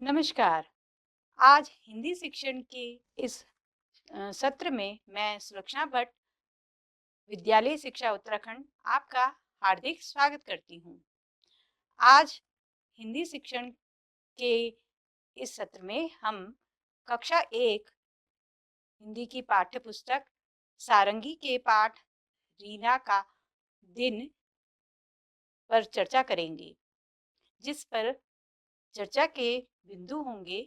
नमस्कार। आज हिंदी शिक्षण के इस सत्र में मैं सुलक्षणा भट्ट, विद्यालय शिक्षा उत्तराखंड आपका हार्दिक स्वागत करती हूँ। आज हिंदी शिक्षण के इस सत्र में हम कक्षा 1 हिंदी की पाठ्य पुस्तक सारंगी के पाठ रीना का दिन पर चर्चा करेंगे, जिस पर चर्चा के बिंदु होंगे।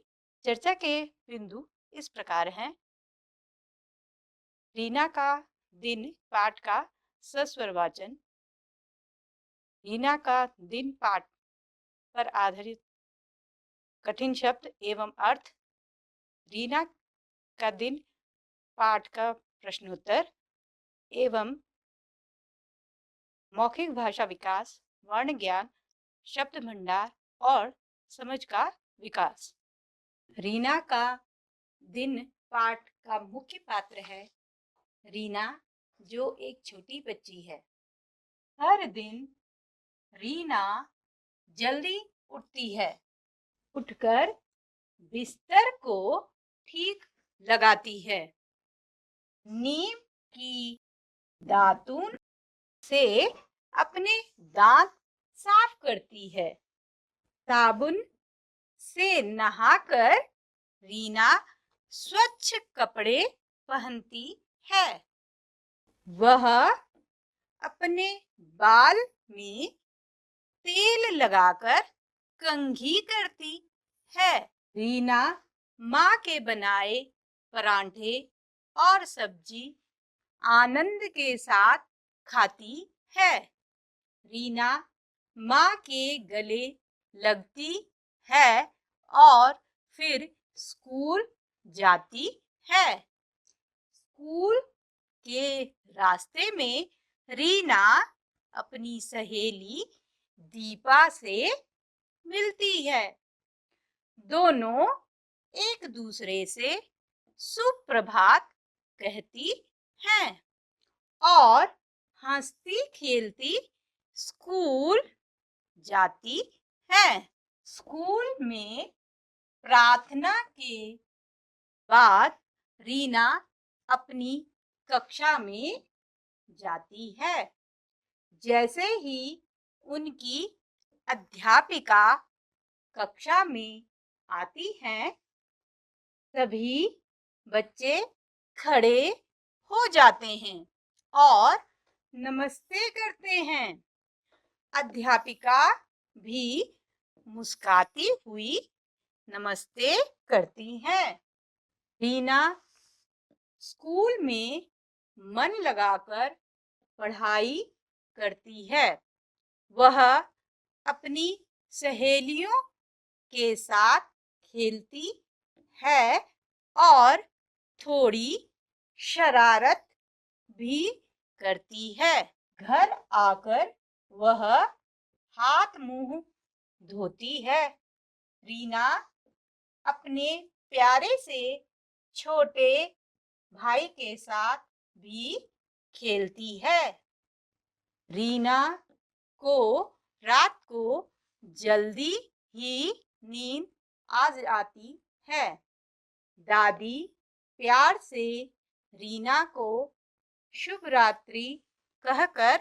चर्चा के बिंदु इस प्रकार हैं। रीना का दिन पाठ का सस्वर वाचन, रीना का दिन पाठ पर आधारित कठिन शब्द एवं अर्थ, रीना का दिन पाठ का प्रश्नोत्तर एवं मौखिक भाषा विकास, वर्ण ज्ञान, शब्द भंडार और समझ का विकास। रीना का दिन पाठ का मुख्य पात्र है रीना, जो एक छोटी बच्ची है। हर दिन रीना जल्दी उठती है, उठकर बिस्तर को ठीक लगाती है, नीम की दातून से अपने दांत साफ करती है, साबुन से नहाकर रीना स्वच्छ कपड़े पहनती है। वह अपने बाल में तेल लगाकर कंघी करती है। रीना माँ के बनाए परांठे और सब्जी आनंद के साथ खाती है। रीना माँ के गले लगती है और फिर स्कूल जाती है। स्कूल के रास्ते में रीना अपनी सहेली दीपा से मिलती है। दोनों एक दूसरे से सुप्रभात कहती हैं और हंसती खेलती स्कूल जाती हैं। स्कूल में प्रार्थना के बाद रीना अपनी कक्षा में जाती है। जैसे ही उनकी अध्यापिका कक्षा में आती हैं, सभी बच्चे खड़े हो जाते हैं और नमस्ते करते हैं। अध्यापिका भी मुस्कुराती हुई नमस्ते करती हैं। रीना स्कूल में मन लगाकर पढ़ाई करती है। वह अपनी सहेलियों के साथ खेलती है और थोड़ी शरारत भी करती है। घर आकर वह हाथ मुंह धोती है। रीना अपने प्यारे से छोटे भाई के साथ भी खेलती है। रीना को रात को जल्दी ही नींद आ जाती है। दादी प्यार से रीना को शुभ रात्रि कहकर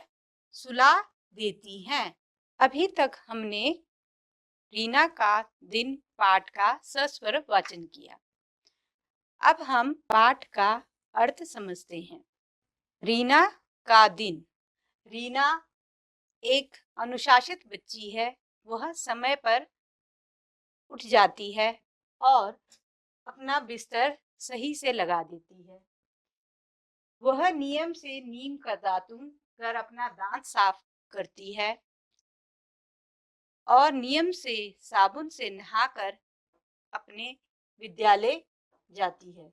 सुला देती हैं। अभी तक हमने रीना का दिन पाठ का सस्वर वाचन किया। अब हम पाठ का अर्थ समझते हैं। रीना का दिन। रीना एक अनुशासित बच्ची है। वह समय पर उठ जाती है और अपना बिस्तर सही से लगा देती है। वह नियम से नीम का दातुन कर अपना दांत साफ करती है और नियम से साबुन से नहाकर अपने विद्यालय जाती है।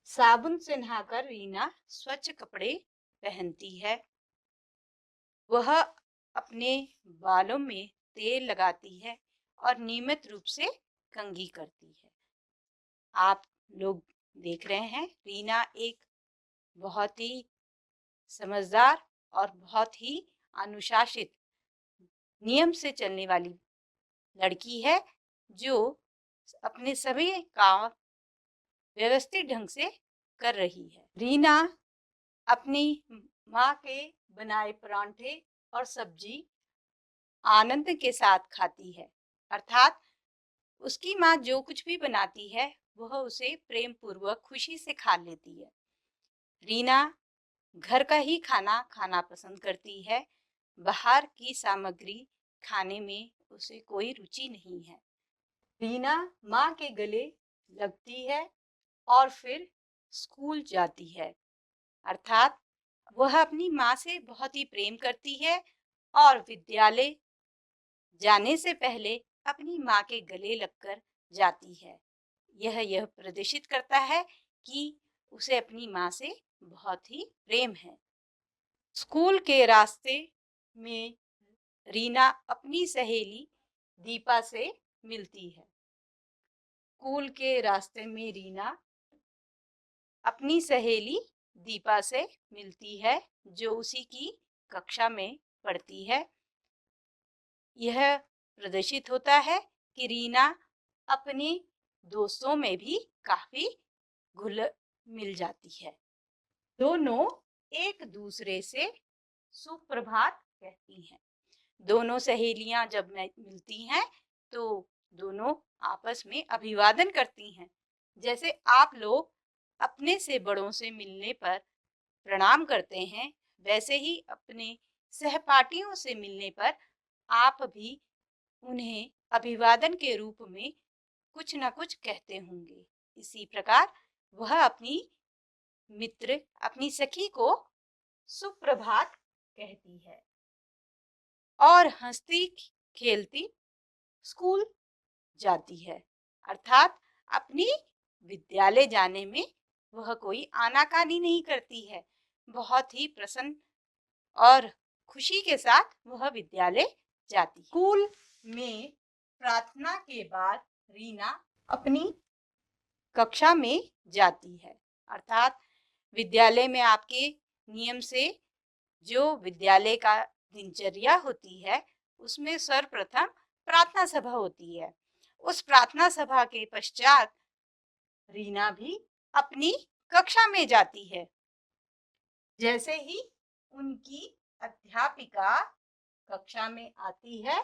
साबुन से नहाकर रीना स्वच्छ कपड़े पहनती है। वह अपने बालों में तेल लगाती है और नियमित रूप से कंघी करती है। आप लोग देख रहे हैं, रीना एक बहुत ही समझदार और बहुत ही अनुशासित, नियम से चलने वाली लड़की है, जो अपने सभी काम व्यवस्थित ढंग से कर रही है। रीना अपनी माँ के बनाए परांठे और सब्जी आनंद के साथ खाती है, अर्थात उसकी माँ जो कुछ भी बनाती है वह उसे प्रेम पूर्वक खुशी से खा लेती है। रीना घर का ही खाना खाना पसंद करती है। बाहर की सामग्री खाने में उसे कोई रुचि नहीं है। रीना माँ के गले लगती है और फिर स्कूल जाती है, अर्थात वह अपनी माँ से बहुत ही प्रेम करती है और विद्यालय जाने से पहले अपनी माँ के गले लगकर जाती है। यह प्रदर्शित करता है कि उसे अपनी माँ से बहुत ही प्रेम है। स्कूल के रास्ते में रीना अपनी सहेली दीपा से मिलती है। स्कूल के रास्ते में रीना अपनी सहेली दीपा से मिलती है, जो उसी की कक्षा में पढ़ती है। यह प्रदर्शित होता है कि रीना अपने दोस्तों में भी काफी घुल मिल जाती है। दोनों एक दूसरे से सुप्रभात कहती हैं। दोनों सहेलियां जब मिलती हैं तो दोनों आपस में अभिवादन करती हैं। जैसे आप लोग अपने से बड़ों से मिलने पर प्रणाम करते हैं, वैसे ही अपने सहपाठियों से मिलने पर आप भी उन्हें अभिवादन के रूप में कुछ न कुछ कहते होंगे। इसी प्रकार वह अपनी मित्र, अपनी सखी को सुप्रभात कहती है और हंसती खेलती स्कूल जाती है, अर्थात अपनी विद्यालय जाने में वह कोई आनाकानी नहीं करती है। बहुत ही प्रसन्न और खुशी के साथ वह विद्यालय जाती है। स्कूल में प्रार्थना के बाद रीना अपनी कक्षा में जाती है, अर्थात विद्यालय में आपके नियम से जो विद्यालय का दिनचर्या होती है उसमें सर्वप्रथम प्रार्थना सभा होती है। उस प्रार्थना सभा के पश्चात रीना भी अपनी कक्षा में जाती है। जैसे ही उनकी अध्यापिका कक्षा में आती है,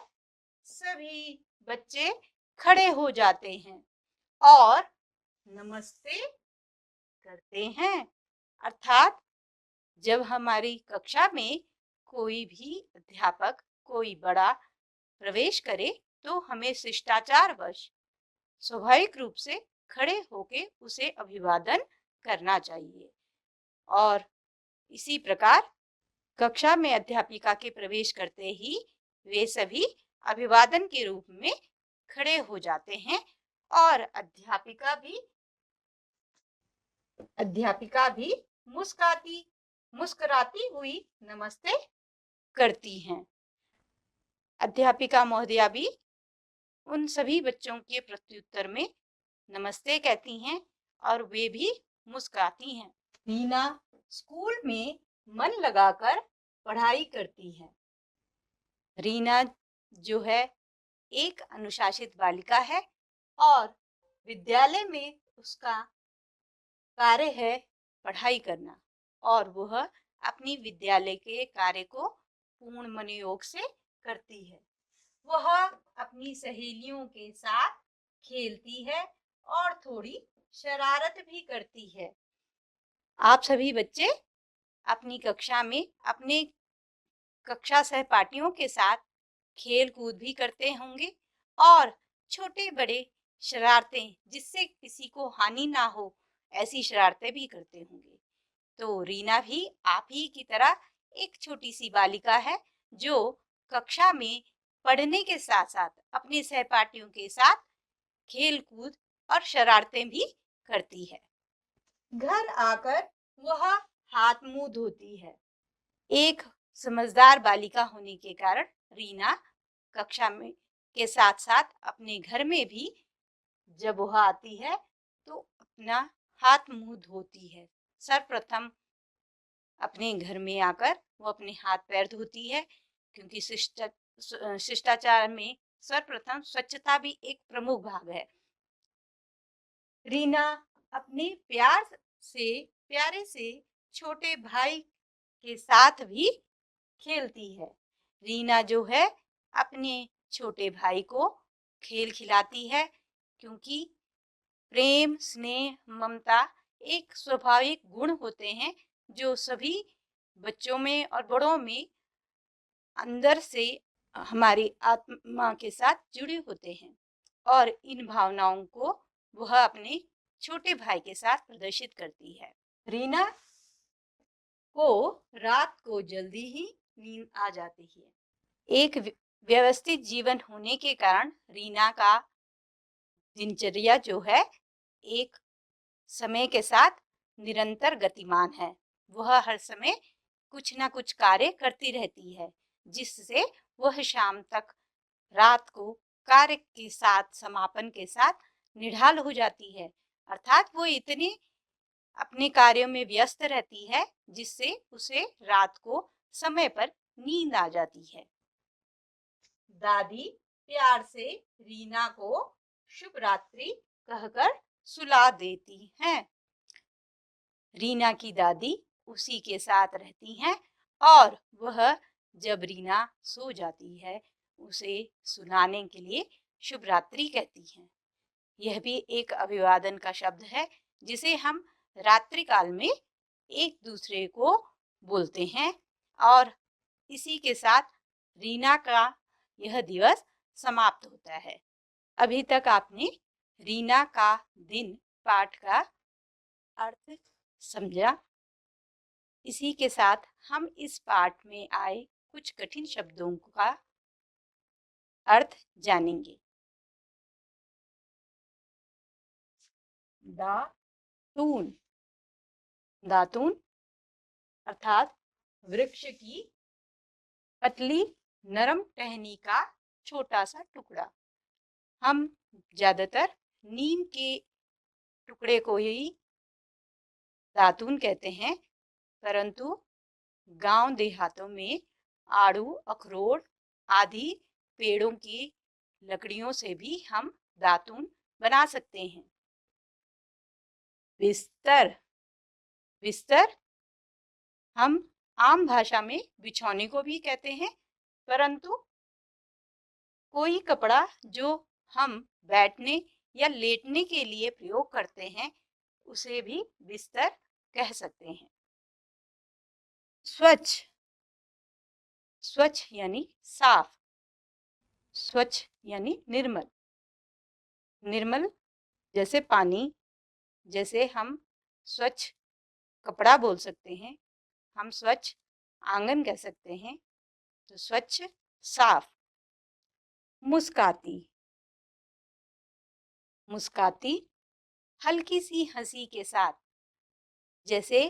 सभी बच्चे खड़े हो जाते हैं और नमस्ते करते हैं, अर्थात जब हमारी कक्षा में कोई भी अध्यापक, कोई बड़ा प्रवेश करे तो हमें शिष्टाचार वश स्वाभाविक रूप से खड़े होके उसे अभिवादन करना चाहिए। और इसी प्रकार कक्षा में अध्यापिका के प्रवेश करते ही वे सभी अभिवादन के रूप में खड़े हो जाते हैं और अध्यापिका भी मुस्कुराती हुई नमस्ते करती हैं। अध्यापिका महोदया भी उन सभी बच्चों के प्रत्युत्तर में नमस्ते कहती हैं और वे भी मुस्कुराती हैं। रीना स्कूल में मन लगाकर पढ़ाई करती है। रीना जो है एक अनुशासित बालिका है और विद्यालय में उसका कार्य है पढ़ाई करना और वह अपनी विद्यालय के कार्य को पूर्ण मनोयोग से करती है। वह अपनी सहेलियों के साथ खेलती है और थोड़ी शरारत भी करती है। आप सभी बच्चे अपनी कक्षा में अपने कक्षा सहपाठियों के साथ खेल कूद भी करते होंगे और छोटे बड़े शरारतें, जिससे किसी को हानि ना हो, ऐसी शरारतें भी करते होंगे। तो रीना भी आप ही की तरह एक छोटी सी बालिका है जो कक्षा में पढ़ने के साथ साथ अपने सहपाठियों के साथ खेल कूद और शरारतें भी करती है। घर आकर वह हाथ मुंह धोती है। एक समझदार बालिका होने के कारण रीना कक्षा में के साथ साथ अपने घर में भी जब वह आती है तो अपना हाथ मुंह धोती है। सर्वप्रथम अपने घर में आकर वो अपने हाथ पैर धोती है, क्योंकि शिष्टाचार में सर्वप्रथम स्वच्छता भी एक प्रमुख भाग है। रीना अपने प्यारे से छोटे भाई के साथ भी खेलती है। रीना जो है अपने छोटे भाई को खेल खिलाती है, क्योंकि प्रेम, स्नेह, ममता एक स्वाभाविक गुण होते हैं जो सभी बच्चों में और बड़ों में अंदर से हमारी आत्मा के साथ जुड़े होते हैं, और इन भावनाओं को वह अपने छोटे भाई के साथ प्रदर्शित करती है। रीना को रात को जल्दी ही नींद आ जाती है। एक व्यवस्थित जीवन होने के कारण रीना का दिनचर्या जो है एक समय के साथ निरंतर गतिमान है। वह हर समय कुछ ना कुछ कार्य करती रहती है, जिससे वह शाम तक रात को कार्य के साथ समापन के साथ निढाल हो जाती है। अर्थात वो इतनी अपने कार्यों में व्यस्त रहती है जिससे उसे रात को समय पर नींद आ जाती है। दादी प्यार से रीना को शुभ रात्रि कहकर सुला देती हैं। रीना की दादी उसी के साथ रहती हैं और वह जब रीना सो जाती है उसे सुलाने के लिए शुभ रात्रि कहती हैं। यह भी एक अभिवादन का शब्द है जिसे हम रात्रि काल में एक दूसरे को बोलते हैं, और इसी के साथ रीना का यह दिवस समाप्त होता है। अभी तक आपने रीना का दिन पाठ का अर्थ समझा। इसी के साथ हम इस पाठ में आए कुछ कठिन शब्दों का अर्थ जानेंगे। दातून, दातून अर्थात वृक्ष की पतली नरम टहनी का छोटा सा टुकड़ा। हम ज्यादातर नीम के टुकड़े को ही दातून कहते हैं, परंतु गांव देहातों में आड़ू, अखरोट आदि पेड़ों की लकड़ियों से भी हम दातून बना सकते हैं। बिस्तर, बिस्तर हम आम भाषा में बिछौने को भी कहते हैं, परंतु कोई कपड़ा जो हम बैठने या लेटने के लिए प्रयोग करते हैं उसे भी बिस्तर कह सकते हैं। स्वच्छ, स्वच्छ यानी साफ, स्वच्छ यानी निर्मल। निर्मल जैसे पानी, जैसे हम स्वच्छ कपड़ा बोल सकते हैं, हम स्वच्छ आंगन कह सकते हैं, तो स्वच्छ साफ। मुस्काती, मुस्काती हल्की सी हंसी के साथ, जैसे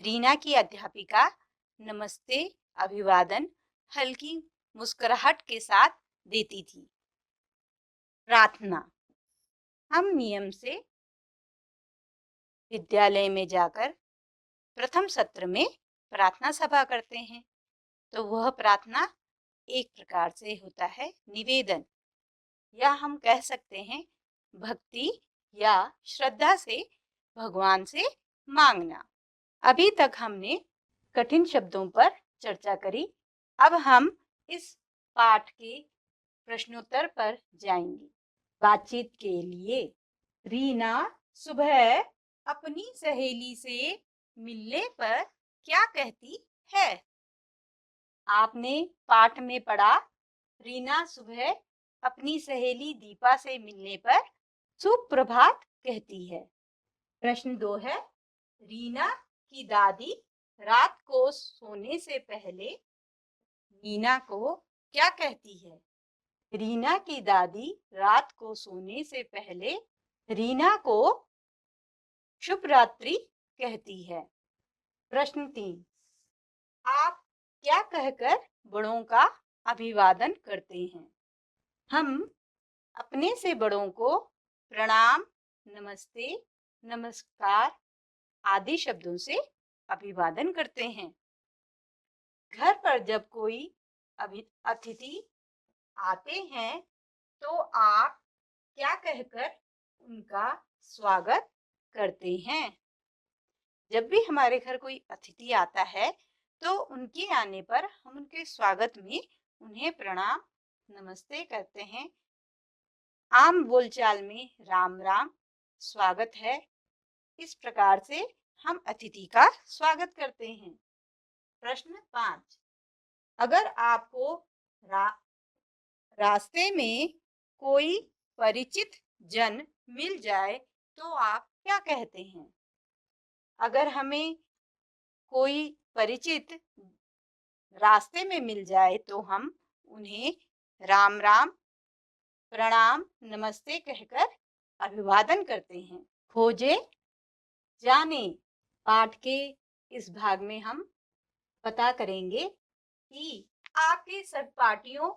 रीना की अध्यापिका नमस्ते अभिवादन हल्की मुस्कुराहट के साथ देती थी। प्रार्थना, हम नियम से विद्यालय में जाकर प्रथम सत्र में प्रार्थना सभा करते हैं, तो वह प्रार्थना एक प्रकार से होता है निवेदन, या हम कह सकते हैं भक्ति या श्रद्धा से भगवान से मांगना। अभी तक हमने कठिन शब्दों पर चर्चा करी। अब हम इस पाठ के प्रश्नोत्तर पर जाएंगे। बातचीत के लिए रीना सुबह अपनी सहेली से मिलने पर क्या कहती है? आपने पाठ में पढ़ा, रीना सुबह अपनी सहेली दीपा से मिलने पर सुप्रभात कहती है। प्रश्न 2 है, रीना की दादी रात को सोने से पहले रीना को क्या कहती है? रीना की दादी रात को सोने से पहले रीना को शुभ रात्रि कहती है। प्रश्न 3, आप क्या कहकर बड़ों का अभिवादन करते हैं? हम अपने से बड़ों को प्रणाम, नमस्ते, नमस्कार आदि शब्दों से अभिवादन करते हैं। घर पर जब कोई अतिथि आते हैं तो आप क्या कहकर उनका स्वागत करते हैं। जब भी हमारे घर कोई अतिथि आता है तो उनके आने पर हम उनके स्वागत में उन्हें प्रणाम नमस्ते करते हैं। आम बोलचाल में राम राम, स्वागत है, इस प्रकार से हम अतिथि का स्वागत करते हैं। प्रश्न 5, अगर आपको रा, रास्ते में कोई परिचित जन मिल जाए तो आप क्या कहते हैं? अगर हमें कोई परिचित रास्ते में मिल जाए तो हम उन्हें राम राम, प्रणाम, नमस्ते कहकर अभिवादन करते हैं। खोजे जाने पाठ के इस भाग में हम पता करेंगे कि आपके सहपाठियों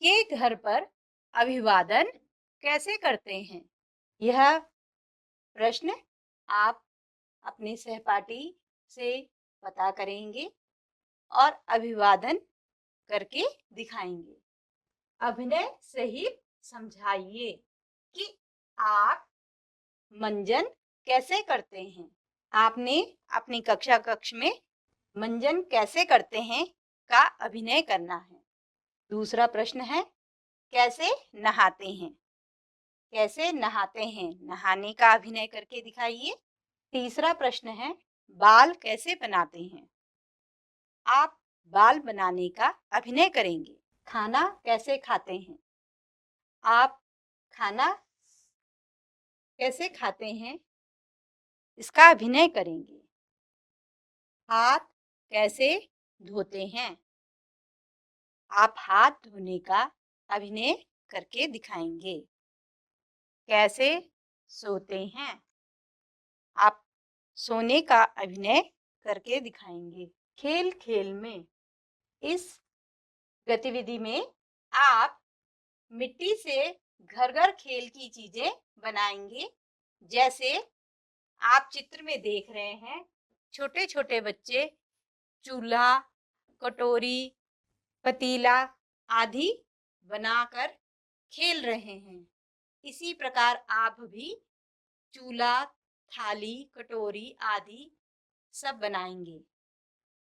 के घर पर अभिवादन कैसे करते हैं। यह प्रश्न आप अपने सहपाठी से पता करेंगे और अभिवादन करके दिखाएंगे। अभिनय सहित समझाइए कि आप मंजन कैसे करते हैं। आपने अपनी कक्ष में मंजन कैसे करते हैं का अभिनय करना है। दूसरा प्रश्न है, कैसे नहाते हैं? कैसे नहाते हैं, नहाने का अभिनय करके दिखाइए। तीसरा प्रश्न है, बाल कैसे बनाते हैं? आप बाल बनाने का अभिनय करेंगे। खाना कैसे खाते हैं? आप खाना कैसे खाते हैं इसका अभिनय करेंगे। हाथ कैसे धोते हैं? आप हाथ धोने का अभिनय करके दिखाएंगे। कैसे सोते हैं? आप सोने का अभिनय करके दिखाएंगे। खेल खेल में इस गतिविधि में आप मिट्टी से घर घर खेल की चीजें बनाएंगे। जैसे आप चित्र में देख रहे हैं, छोटे छोटे बच्चे चूल्हा, कटोरी, पतीला आदि बनाकर खेल रहे हैं। इसी प्रकार आप भी चूल्हा, थाली, कटोरी आदि सब बनाएंगे।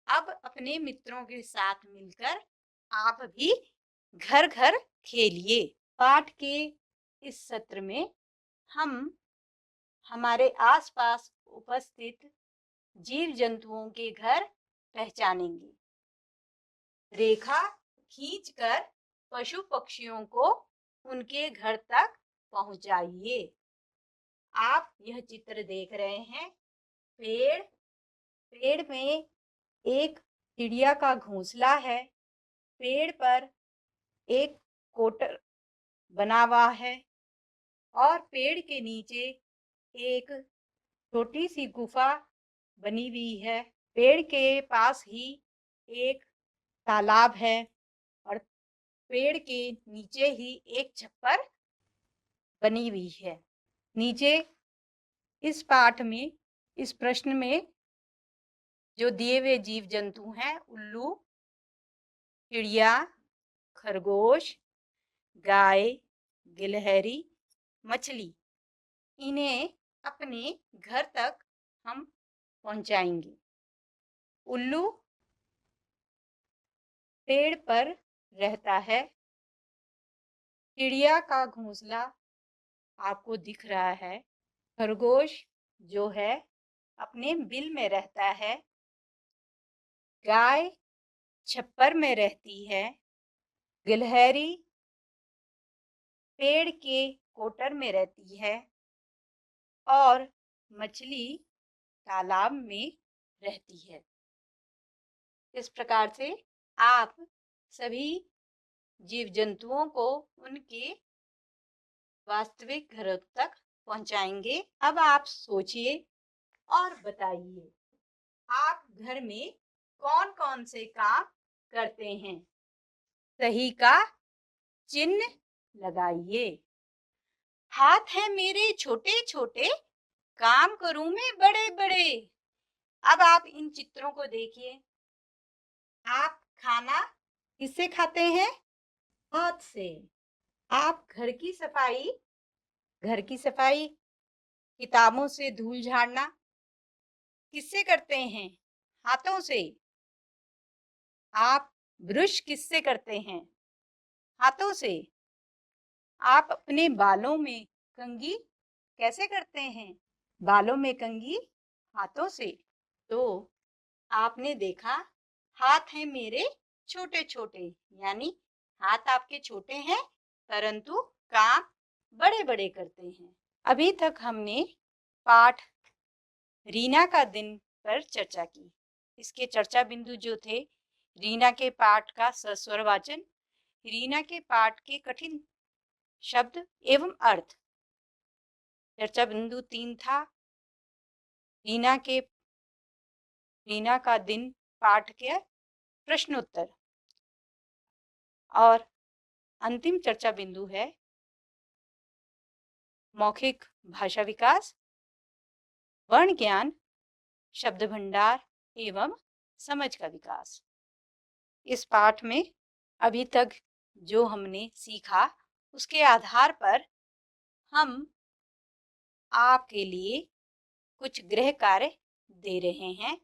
अब अपने मित्रों के साथ मिलकर आप भी घर घर खेलिए। पाठ के इस सत्र में हम हमारे आसपास उपस्थित जीव जंतुओं के घर पहचानेंगे। रेखा खींचकर पशु पक्षियों को उनके घर तक पहुंचाइए। आप यह चित्र देख रहे हैं, पेड़ में एक चिड़िया का घोंसला है। पेड़ पर एक कोटर बना हुआ है और पेड़ के नीचे एक छोटी सी गुफा बनी हुई है। पेड़ के पास ही एक तालाब है और पेड़ के नीचे ही एक छप्पर बनी हुई है। नीचे इस पाठ में, इस प्रश्न में जो दिए हुए जीव जंतु हैं, उल्लू, चिड़िया, खरगोश, गाय, गिलहरी, मछली, इन्हें अपने घर तक हम पहुंचाएंगे। उल्लू पेड़ पर रहता है। चिड़िया का घोंसला आपको दिख रहा है। खरगोश जो है अपने बिल में रहता है। गाय छप्पर में रहती है। गिलहरी पेड़ के कोटर में रहती है और मछली तालाब में रहती है। इस प्रकार से आप सभी जीव जंतुओं को उनके वास्तविक घरों तक पहुंचाएंगे। अब आप सोचिए और बताइए, आप घर में कौन कौन से काम करते हैं? सही का चिन्ह लगाइए। हाथ है मेरे छोटे छोटे, काम करूं मैं बड़े बड़े। अब आप इन चित्रों को देखिए। आप खाना किससे खाते हैं? हाथ से। आप घर की सफाई घर की सफाई, किताबों से धूल झाड़ना किससे करते हैं? हाथों से। आप ब्रश किससे करते हैं? हाथों से। आप अपने बालों में कंघी कैसे करते हैं? बालों में कंघी हाथों से। तो आपने देखा, हाथ हैं मेरे छोटे छोटे, यानी हाथ आपके छोटे हैं परंतु काम बड़े बड़े करते हैं। अभी तक हमने पाठ रीना का दिन पर चर्चा की। इसके चर्चा बिंदु जो थे, रीना के पाठ का सस्वर वाचन, रीना के पाठ के कठिन शब्द एवं अर्थ। चर्चा बिंदु 3 था रीना का दिन पाठ के प्रश्नोत्तर। और अंतिम चर्चा बिंदु है मौखिक भाषा विकास, वर्ण ज्ञान, शब्द भंडार एवं समझ का विकास। इस पाठ में अभी तक जो हमने सीखा उसके आधार पर हम आपके लिए कुछ गृह कार्य दे रहे हैं।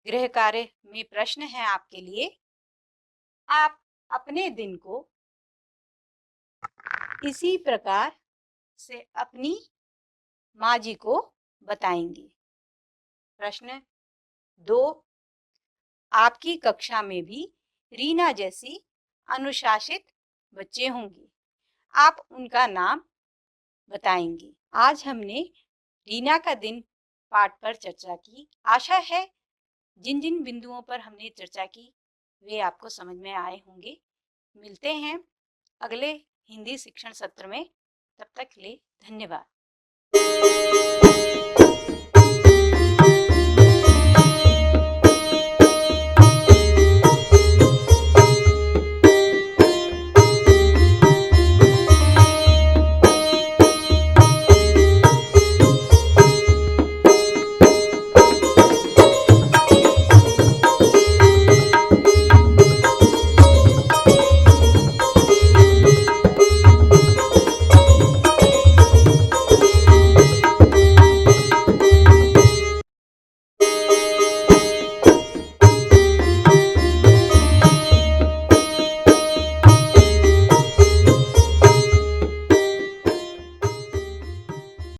गृह कार्य में प्रश्न है आपके लिए, आप अपने दिन को इसी प्रकार से अपनी माँ जी को बताएंगे। प्रश्न 2, आपकी कक्षा में भी रीना जैसी अनुशासित बच्चे होंगे, आप उनका नाम बताएंगे। आज हमने रीना का दिन पाठ पर चर्चा की। आशा है जिन जिन बिंदुओं पर हमने चर्चा की वे आपको समझ में आए होंगे। मिलते हैं अगले हिंदी शिक्षण सत्र में, तब तक के लिए धन्यवाद।